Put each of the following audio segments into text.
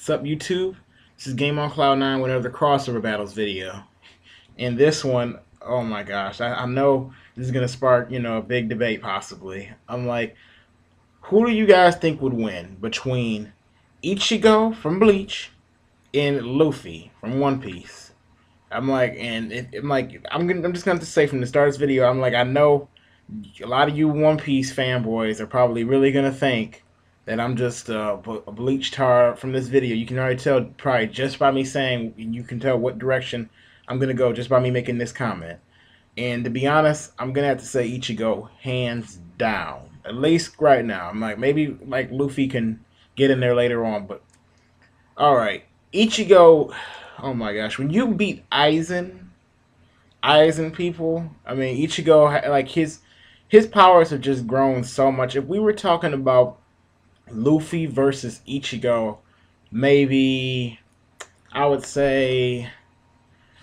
Sup YouTube? This is Game on Cloud 9 with another crossover battles video. And this one, oh my gosh, I know this is gonna spark, a big debate possibly. I'm like, who do you guys think would win between Ichigo from Bleach and Luffy from One Piece? I'm like, and I'm just gonna have to say from the start of this video, I'm like, I know a lot of you One Piece fanboys are probably really gonna think that I'm just a bleach tar from this video. You can already tell probably just by me saying, you can tell what direction I'm gonna go just by me making this comment. And to be honest, I'm gonna have to say Ichigo hands down. At least right now. I'm like, maybe like Luffy can get in there later on, but all right, Ichigo. Oh my gosh, when you beat Aizen people. I mean, Ichigo, like his powers have just grown so much. If we were talking about Luffy versus Ichigo, maybe I would say,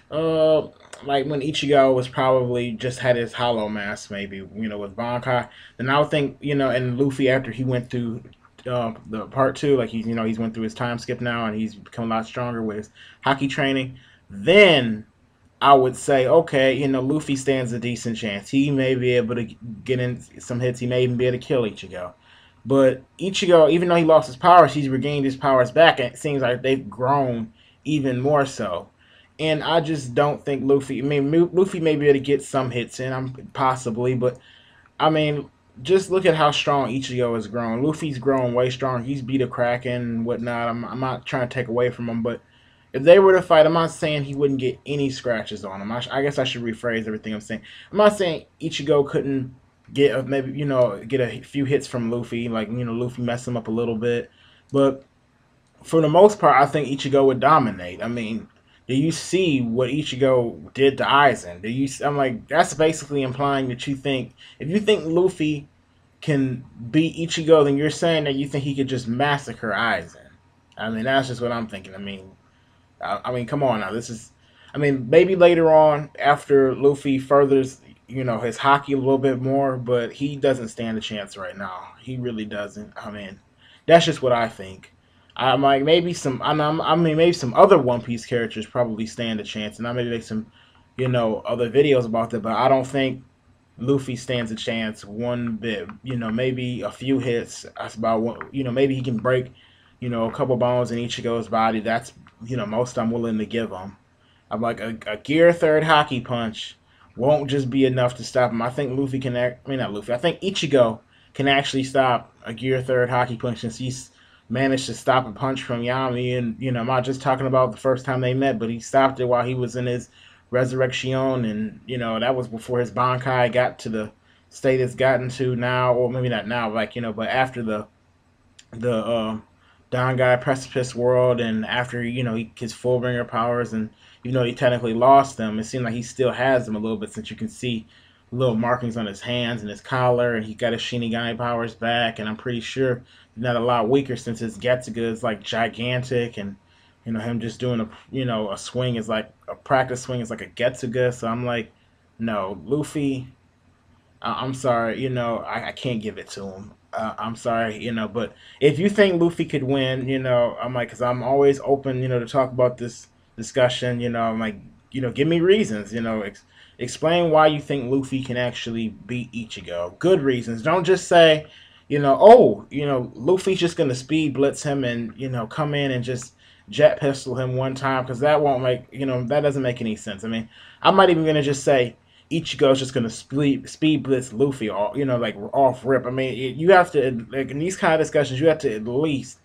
uh, like when Ichigo was probably just had his Hollow Mask, maybe with Bankai. Then I would think and Luffy after he went through the part two, like he's went through his time skip now and he's become a lot stronger with his hockey training. Then I would say, okay, Luffy stands a decent chance. He may be able to get in some hits. He may even be able to kill Ichigo. But Ichigo, even though he lost his powers, he's regained his powers back, and it seems like they've grown even more so. And I just don't think Luffy. I mean, Luffy may be able to get some hits in, possibly, but I mean, just look at how strong Ichigo has grown. Luffy's grown way strong. He's beat a Kraken and whatnot. I'm not trying to take away from him, but if they were to fight, I'm not saying he wouldn't get any scratches on him. I guess I should rephrase everything I'm saying. I'm not saying Ichigo couldn't get maybe get a few hits from Luffy, like Luffy mess him up a little bit, but for the most part, I think Ichigo would dominate. I mean, do you see what Ichigo did to Aizen? Do you? I'm like, that's basically implying that you think if you think Luffy can beat Ichigo, then you're saying that you think he could just massacre Aizen. I mean, that's just what I'm thinking. I mean, come on now. This is, I mean, maybe later on after Luffy furthers, his hockey a little bit more, but he doesn't stand a chance right now. He really doesn't. I mean, that's just what I think. I'm like maybe some. I mean, maybe some other One Piece characters probably stand a chance, and I maybe make some, other videos about that. But I don't think Luffy stands a chance one bit. Maybe a few hits. That's about what. Maybe he can break a couple bones in Ichigo's body. That's most I'm willing to give him. I'm like a gear third hockey punch won't just be enough to stop him. I think Luffy can act. I mean not Luffy. I think Ichigo can actually stop a gear third hockey punch since he's managed to stop a punch from Yami. And I'm not just talking about the first time they met, but he stopped it while he was in his resurrection, and that was before his Bankai got to the state it's gotten to now, or maybe not now, like but after the Don Guy Precipice world, and after his Fullbringer powers, and he technically lost them, it seemed like he still has them a little bit, since you can see little markings on his hands and his collar, and he got his Shinigami powers back, and I'm pretty sure he's not a lot weaker since his Getsuga is like gigantic, and him just doing a swing is like a practice swing is like a Getsuga, so I'm like, no, Luffy, I'm sorry, I can't give it to him. I'm sorry, but if you think Luffy could win, I'm like, because I'm always open, to talk about this discussion, I'm like, give me reasons, explain why you think Luffy can actually beat Ichigo. Good reasons. Don't just say, oh, Luffy's just going to speed blitz him and, come in and just jet pistol him one time, because that won't make, that doesn't make any sense. I mean, I'm not even going to just say, Ichigo's just gonna speed blitz Luffy, or like off rip. I mean, you have to, like, in these kind of discussions, you have to at least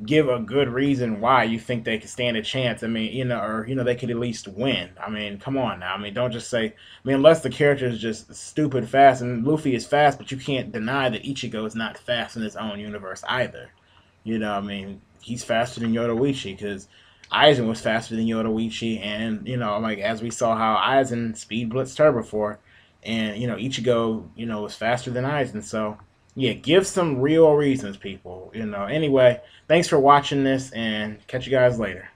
give a good reason why you think they could stand a chance. I mean, or they could at least win. I mean, come on now. I mean, don't just say. I mean, unless the character is just stupid fast, and Luffy is fast, but you can't deny that Ichigo is not fast in his own universe either. I mean, he's faster than Yoruichi, because Aizen was faster than Yoruichi, and like as we saw how Aizen speed blitzed her before, and Ichigo was faster than Aizen. So yeah, give some real reasons, people. Anyway, thanks for watching this, and catch you guys later.